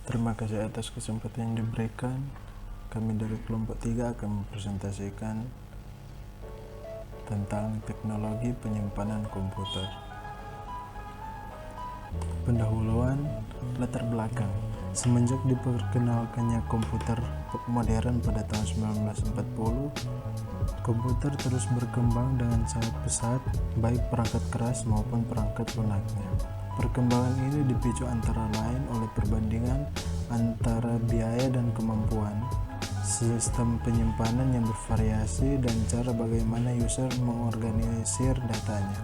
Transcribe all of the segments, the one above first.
Terima kasih atas kesempatan yang diberikan. Kami dari kelompok 3 akan mempresentasikan tentang teknologi penyimpanan komputer. Pendahuluan, latar belakang. Semenjak diperkenalkannya komputer modern pada tahun 1940, komputer terus berkembang dengan sangat pesat, baik perangkat keras maupun perangkat lunaknya. Perkembangan ini dipicu antara lain oleh perbandingan antara biaya dan kemampuan, sistem penyimpanan yang bervariasi, dan cara bagaimana user mengorganisir datanya.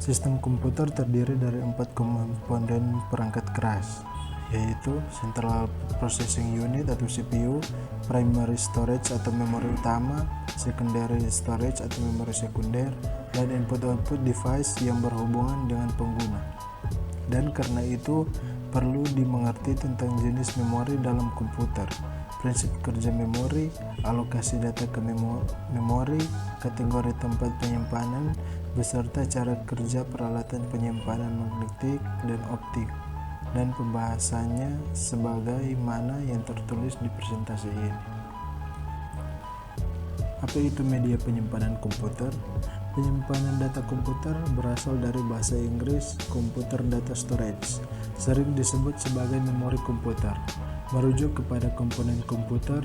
Sistem komputer terdiri dari 4 komponen perangkat keras, yaitu Central Processing Unit atau CPU, Primary Storage atau memori utama, Secondary Storage atau memori sekunder, dan input-output device yang berhubungan dengan pengguna. Dan karena itu, perlu dimengerti tentang jenis memori dalam komputer, prinsip kerja memori, alokasi data ke memori, kategori tempat penyimpanan, beserta cara kerja peralatan penyimpanan magnetik dan optik, dan pembahasannya sebagaimana yang tertulis di presentasi ini. Apa itu media penyimpanan komputer? Penyimpanan data komputer berasal dari bahasa Inggris computer data storage, sering disebut sebagai memori komputer, merujuk kepada komponen komputer,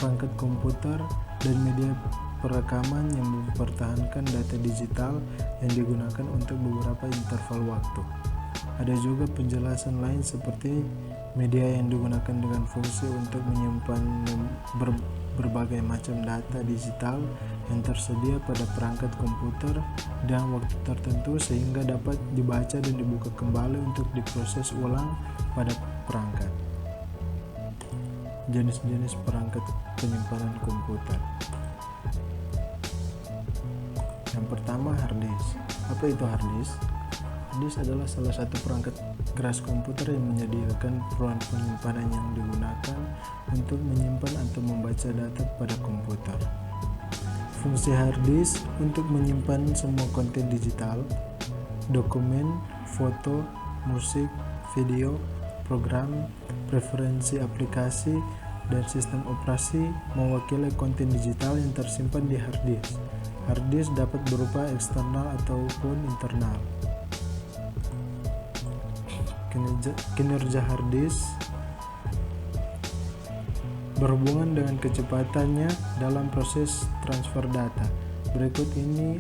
perangkat komputer, dan media perekaman yang mempertahankan data digital yang digunakan untuk beberapa interval waktu. Ada juga penjelasan lain seperti media yang digunakan dengan fungsi untuk menyimpan berbagai macam data digital yang tersedia pada perangkat komputer dalam waktu tertentu sehingga dapat dibaca dan dibuka kembali untuk diproses ulang pada perangkat. Jenis-jenis perangkat penyimpanan komputer. Yang pertama, hard disk. Apa itu hard disk? Hard disk adalah salah satu perangkat keras komputer yang menyediakan ruang penyimpanan yang digunakan untuk menyimpan atau membaca data pada komputer. Fungsi hard disk untuk menyimpan semua konten digital, dokumen, foto, musik, video, program, preferensi aplikasi, dan sistem operasi mewakili konten digital yang tersimpan di hard disk. Hard disk dapat berupa eksternal ataupun internal. Kinerja hard disk berhubungan dengan kecepatannya dalam proses transfer data. Berikut ini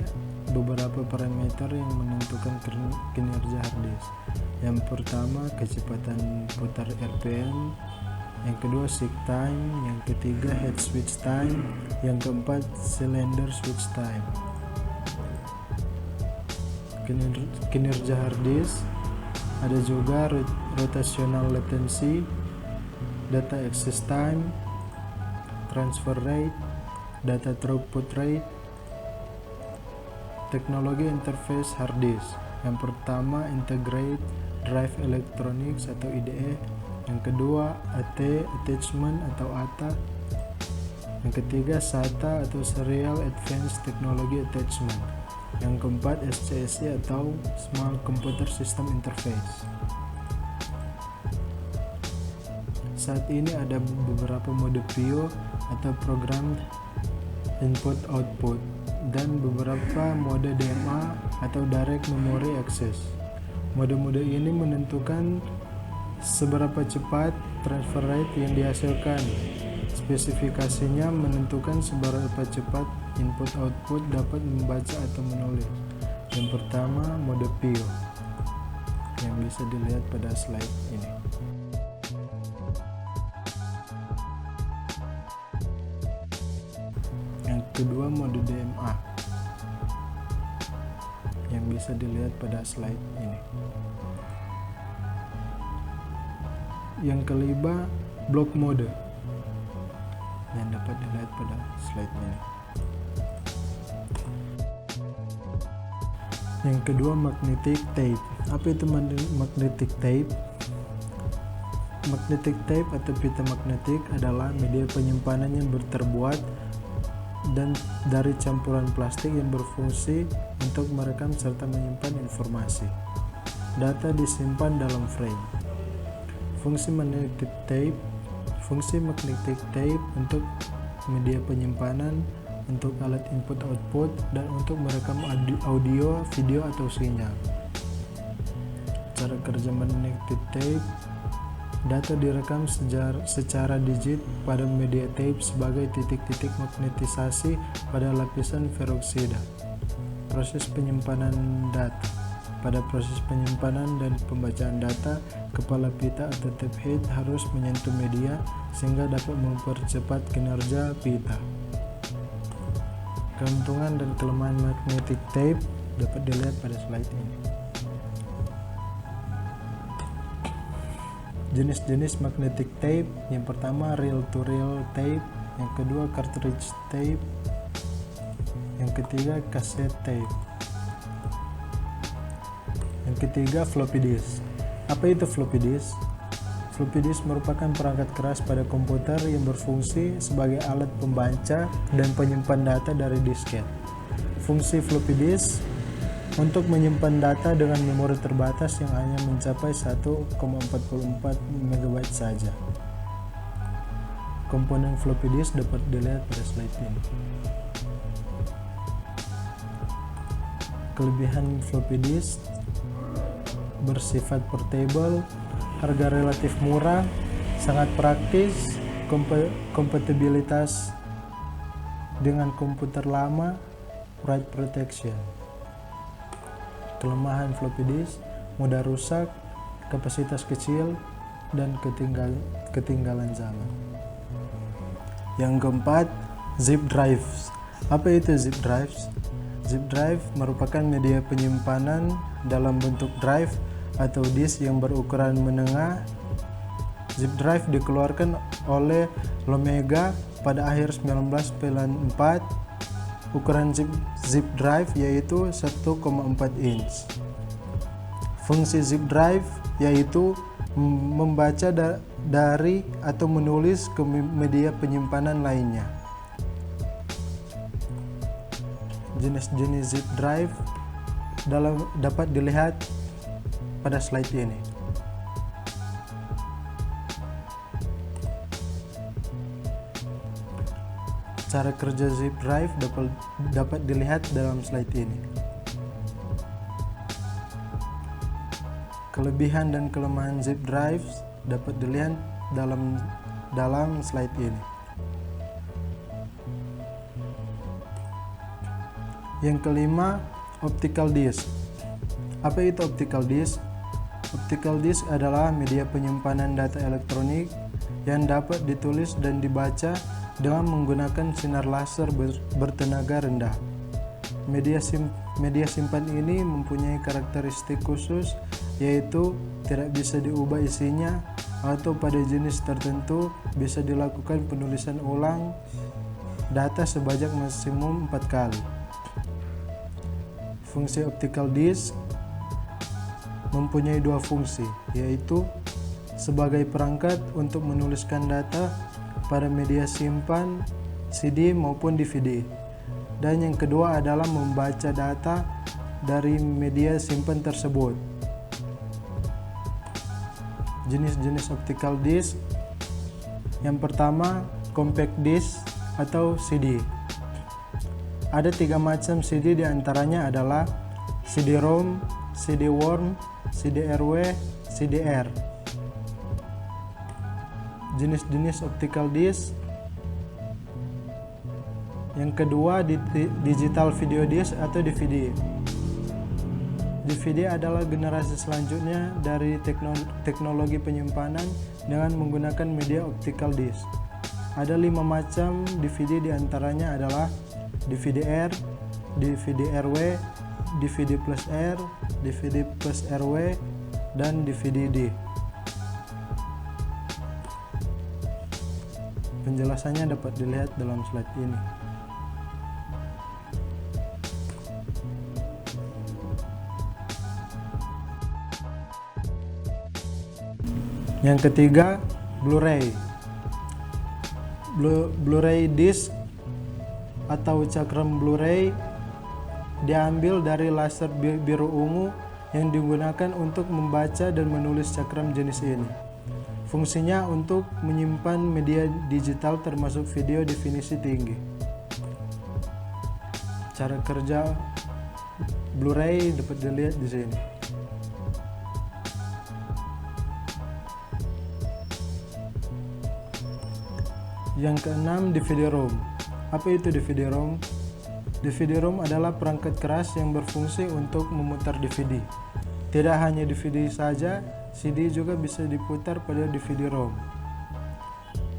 beberapa parameter yang menentukan kinerja hard disk. Yang pertama, kecepatan putar RPM. Yang kedua, seek time. Yang ketiga, head switch time. Yang keempat, cylinder switch time. Kinerja hard disk ada juga rotational latency, data access time, transfer rate, data throughput rate. Teknologi interface hard disk. Yang pertama, Integrated Drive Electronics atau IDE. Yang kedua, AT Attachment atau ATA. Yang ketiga, SATA atau Serial Advanced Technology Attachment. Yang keempat, SCSI atau Small Computer System Interface. Saat ini ada beberapa mode PIO atau Programmed Input Output dan beberapa mode DMA atau Direct Memory Access. Mode-mode ini menentukan seberapa cepat transfer rate yang dihasilkan. Spesifikasinya menentukan seberapa cepat input-output dapat membaca atau menulis. Yang pertama, mode PIO yang bisa dilihat pada slide ini. Yang kedua, mode DMA yang bisa dilihat pada slide ini. Yang kelima, block mode yang dapat dilihat pada slide ini. Yang kedua, magnetic tape. Apa itu magnetic tape? Magnetic tape atau pita magnetik adalah media penyimpanan yang terbuat dan dari campuran plastik yang berfungsi untuk merekam serta menyimpan informasi. Data disimpan dalam frame. Fungsi magnetic tape untuk media penyimpanan, untuk alat input-output, dan untuk merekam audio, video, atau sinyal. Cara kerja magnetic tape: data direkam secara digit pada media tape sebagai titik-titik magnetisasi pada lapisan peroksida. Proses penyimpanan data: pada proses penyimpanan dan pembacaan data, kepala pita atau tape head harus menyentuh media sehingga dapat mempercepat kinerja pita. Keuntungan dan kelemahan magnetic tape dapat dilihat pada slide ini. Jenis-jenis magnetic tape: yang pertama reel-to-reel tape, yang kedua cartridge tape, yang ketiga cassette tape, yang ketiga floppy disk. Apa itu floppy disk? Floppy disk merupakan perangkat keras pada komputer yang berfungsi sebagai alat pembaca dan penyimpan data dari disket. Fungsi floppy disk untuk menyimpan data dengan memori terbatas yang hanya mencapai 1,44 MB saja. Komponen floppy disk dapat dilihat pada slide ini. Kelebihan floppy disk: bersifat portable, harga relatif murah, sangat praktis, kompatibilitas dengan komputer lama, write protection. Kelemahan floppy disk: mudah rusak, kapasitas kecil, dan ketinggalan zaman. Yang keempat, zip drives. Apa itu zip drives? Zip drive merupakan media penyimpanan dalam bentuk drive atau disk yang berukuran menengah. Zip drive dikeluarkan oleh Lomega pada akhir 1994. Ukuran zip drive yaitu 1,4 inch. Fungsi zip drive yaitu membaca dari atau menulis ke media penyimpanan lainnya. Jenis-jenis zip drive dapat dilihat pada slide ini. Cara kerja zip drive dapat dilihat dalam slide ini. Kelebihan dan kelemahan zip drive dapat dilihat dalam slide ini. Yang kelima, optical disk. Apa itu optical disk? Optical disk adalah media penyimpanan data elektronik yang dapat ditulis dan dibaca dengan menggunakan sinar laser bertenaga rendah. Media simpan ini mempunyai karakteristik khusus, yaitu tidak bisa diubah isinya, atau pada jenis tertentu bisa dilakukan penulisan ulang data sebanyak maksimum 4 kali. Fungsi optical disk mempunyai 2 fungsi, yaitu sebagai perangkat untuk menuliskan data pada media simpan CD maupun DVD, dan yang kedua adalah membaca data dari media simpan tersebut. Jenis-jenis optical disk: yang pertama, compact disk atau CD. Ada 3 macam CD, diantaranya adalah CD-ROM, CD-WORM, CD-RW, CD-R. Jenis-jenis optical disk: yang kedua, digital video disk atau DVD. DVD adalah generasi selanjutnya dari teknologi penyimpanan dengan menggunakan media optical disk. Ada 5 macam DVD, diantaranya adalah DVD-R, DVD-RW, DVD plus R, DVD plus RW, dan DVD-D. Penjelasannya dapat dilihat dalam slide ini. Yang ketiga, Blu-ray. Blu-ray disc atau cakram Blu-ray diambil dari laser biru ungu yang digunakan untuk membaca dan menulis cakram jenis ini. Fungsinya untuk menyimpan media digital termasuk video definisi tinggi. Cara kerja Blu-ray dapat dilihat di sini. Yang keenam, DVD-ROM. Apa itu DVD-ROM? DVD-ROM adalah perangkat keras yang berfungsi untuk memutar DVD. Tidak hanya DVD saja, CD juga bisa diputar pada DVD-ROM.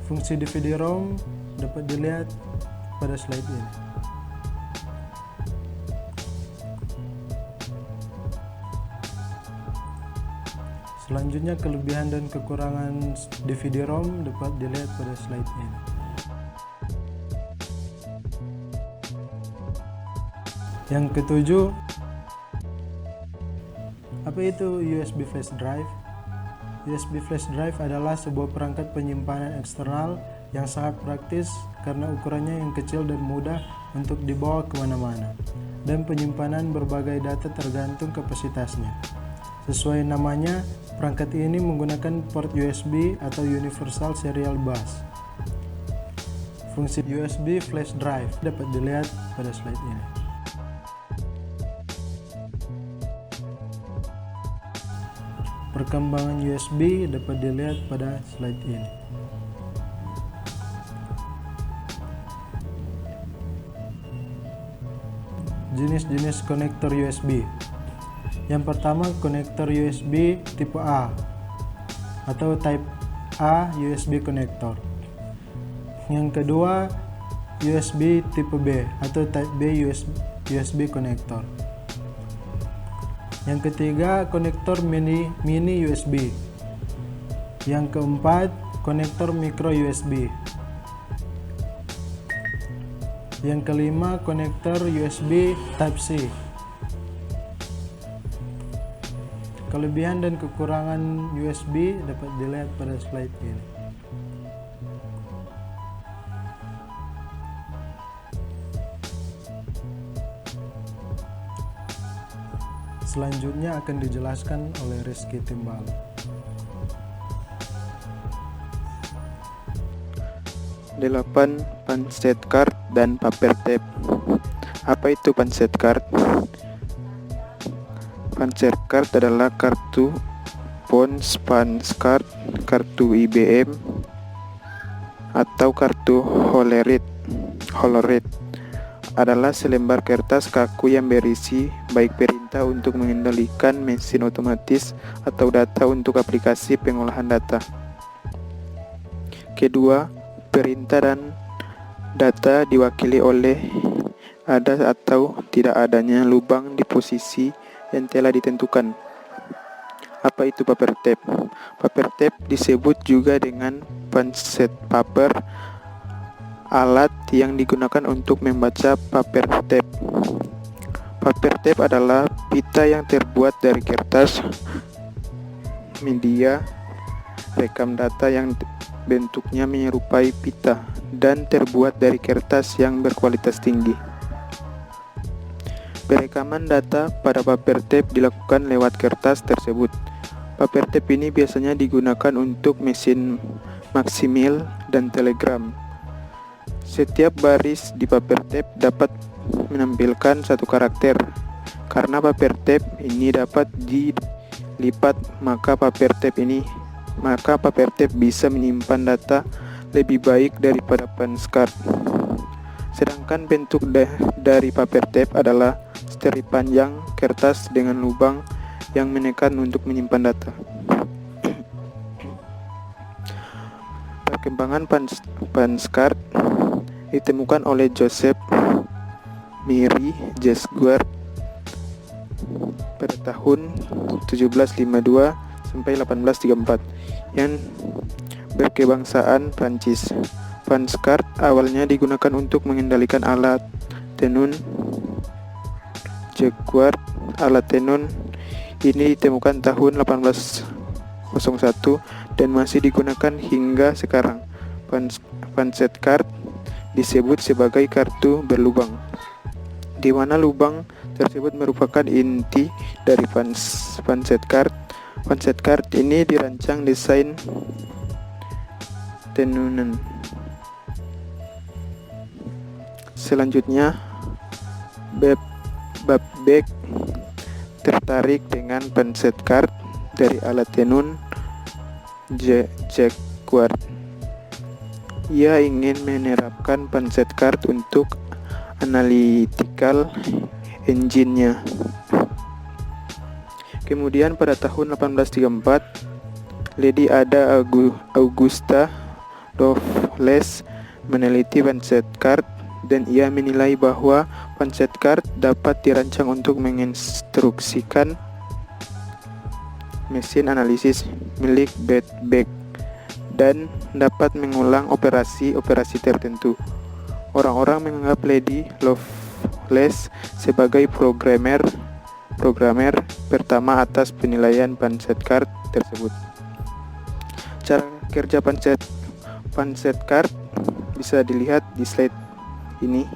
Fungsi DVD-ROM dapat dilihat pada slide ini. Selanjutnya, kelebihan dan kekurangan DVD-ROM dapat dilihat pada slide ini. Yang ketujuh, apa itu USB flash drive? USB flash drive adalah sebuah perangkat penyimpanan eksternal yang sangat praktis karena ukurannya yang kecil dan mudah untuk dibawa kemana-mana, dan penyimpanan berbagai data tergantung kapasitasnya. Sesuai namanya, perangkat ini menggunakan port USB atau Universal Serial Bus. Fungsi USB flash drive dapat dilihat pada slide ini. Perkembangan USB dapat dilihat pada slide ini. Jenis-jenis konektor USB. Yang pertama, konektor USB tipe A atau Type A USB connector. Yang kedua, USB tipe B atau Type B USB connector. Yang ketiga, konektor mini USB. Yang keempat, konektor micro USB. Yang kelima, konektor USB Type C. Kelebihan dan kekurangan USB dapat dilihat pada slide ini. Selanjutnya akan dijelaskan oleh Rizky Timbal. Delapan, punch card dan paper tape. Apa itu punch card? Punch card adalah kartu Punch card, kartu IBM, atau kartu Hollerith. Adalah selembar kertas kaku yang berisi baik perintah untuk mengendalikan mesin otomatis atau data untuk aplikasi pengolahan data. Kedua, perintah dan data diwakili oleh ada atau tidak adanya lubang di posisi yang telah ditentukan. Apa itu paper tape? Paper tape disebut juga dengan punch paper, alat yang digunakan untuk membaca paper tape. Paper tape adalah pita yang terbuat dari kertas, media, rekam data yang bentuknya menyerupai pita, dan terbuat dari kertas yang berkualitas tinggi. Perekaman data pada paper tape dilakukan lewat kertas tersebut. Paper tape ini biasanya digunakan untuk mesin maksimil dan telegram. Setiap baris di paper tape dapat menampilkan satu karakter. Karena paper tape ini dapat dilipat, maka paper tape bisa menyimpan data lebih baik daripada punch card. Sedangkan bentuk dari paper tape adalah seri panjang kertas dengan lubang yang menekan untuk menyimpan data. Perkembangan punch card ditemukan oleh Joseph Mary Jesguard pada tahun 1752 sampai 1834 yang berkebangsaan Prancis. Punch card awalnya digunakan untuk mengendalikan alat tenun Jacquard. Alat tenun ini ditemukan tahun 1801 dan masih digunakan hingga sekarang. Punch card disebut sebagai kartu berlubang, di mana lubang tersebut merupakan inti dari punch card. Punch card ini dirancang desain atenunen. Selanjutnya, Babbeck tertarik dengan pencet card dari alat tenun Jacquard. Ia ingin menerapkan pencet card untuk analytical engine-nya. Kemudian pada tahun 1834, Lady Ada Augusta Lovelace meneliti pencet card dan ia menilai bahwa pencet card dapat dirancang untuk menginstruksikan mesin analisis milik Babbeck dan dapat mengulang operasi-operasi tertentu. Orang-orang menganggap Lady Lovelace sebagai programmer pertama atas penilaian pencet card tersebut. Cara kerja pencet card bisa dilihat di slide ini.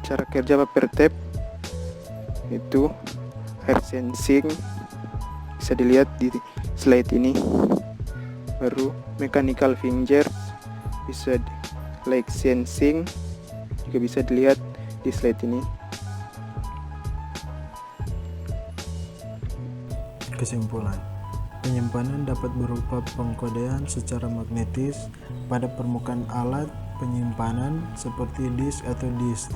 Cara kerja paper tape itu air sensing bisa dilihat di slide ini. Baru mechanical fingers bisa like sensing juga bisa dilihat di slide ini. Kesimpulan, penyimpanan dapat berupa pengkodean secara magnetis pada permukaan alat penyimpanan seperti disk atau disk.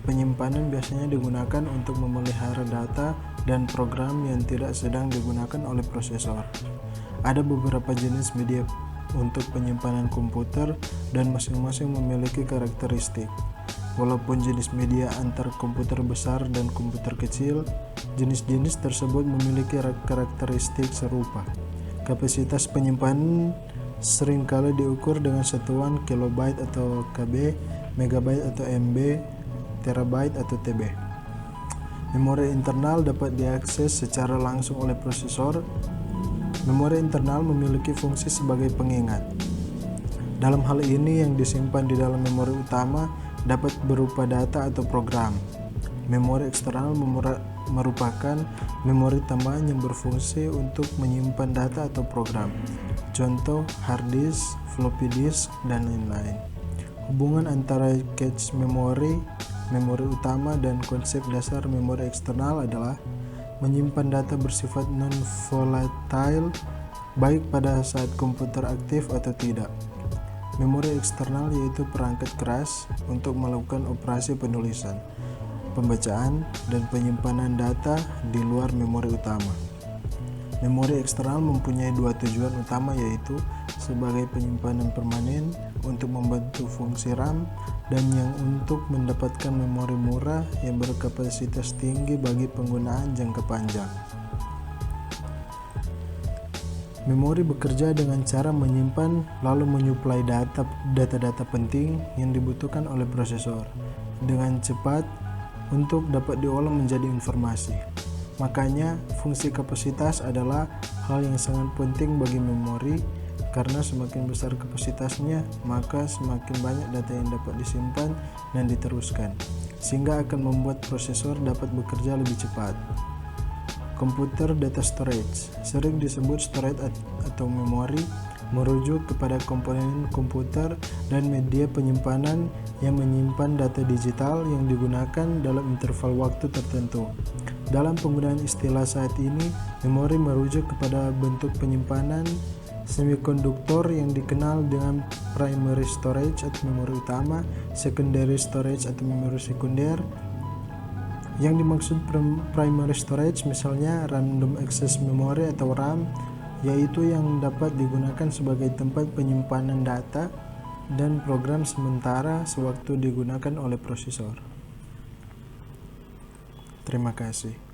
Penyimpanan biasanya digunakan untuk memelihara data dan program yang tidak sedang digunakan oleh prosesor. Ada beberapa jenis media untuk penyimpanan komputer dan masing-masing memiliki karakteristik. Walaupun jenis media antar komputer besar dan komputer kecil, jenis-jenis tersebut memiliki karakteristik serupa. Kapasitas penyimpanan seringkali diukur dengan satuan kilobyte atau KB, megabyte atau MB, terabyte atau TB. Memori internal dapat diakses secara langsung oleh prosesor. Memori internal memiliki fungsi sebagai pengingat. Dalam hal ini, yang disimpan di dalam memori utama dapat berupa data atau program. Memori eksternal merupakan memori tambahan yang berfungsi untuk menyimpan data atau program. Contoh hard disk, floppy disk, dan lain-lain. Hubungan antara cache memori utama dan konsep dasar memori eksternal adalah menyimpan data bersifat non-volatile baik pada saat komputer aktif atau tidak. Memori eksternal yaitu perangkat keras untuk melakukan operasi penulisan, pembacaan, dan penyimpanan data di luar memori utama. Memori eksternal mempunyai dua tujuan utama, yaitu sebagai penyimpanan permanen untuk membantu fungsi RAM dan yang untuk mendapatkan memori murah yang berkapasitas tinggi bagi penggunaan jangka panjang. Memori bekerja dengan cara menyimpan lalu menyuplai data-data penting yang dibutuhkan oleh prosesor dengan cepat untuk dapat diolah menjadi informasi. Makanya, fungsi kapasitas adalah hal yang sangat penting bagi memori, karena semakin besar kapasitasnya, maka semakin banyak data yang dapat disimpan dan diteruskan, sehingga akan membuat prosesor dapat bekerja lebih cepat. Komputer data storage, sering disebut storage atau memori, merujuk kepada komponen komputer dan media penyimpanan yang menyimpan data digital yang digunakan dalam interval waktu tertentu. Dalam penggunaan istilah saat ini, memori merujuk kepada bentuk penyimpanan semikonduktor yang dikenal dengan primary storage atau memori utama, secondary storage atau memori sekunder. Yang dimaksud primary storage misalnya random access memory atau RAM, yaitu yang dapat digunakan sebagai tempat penyimpanan data dan program sementara sewaktu digunakan oleh prosesor. Terima kasih.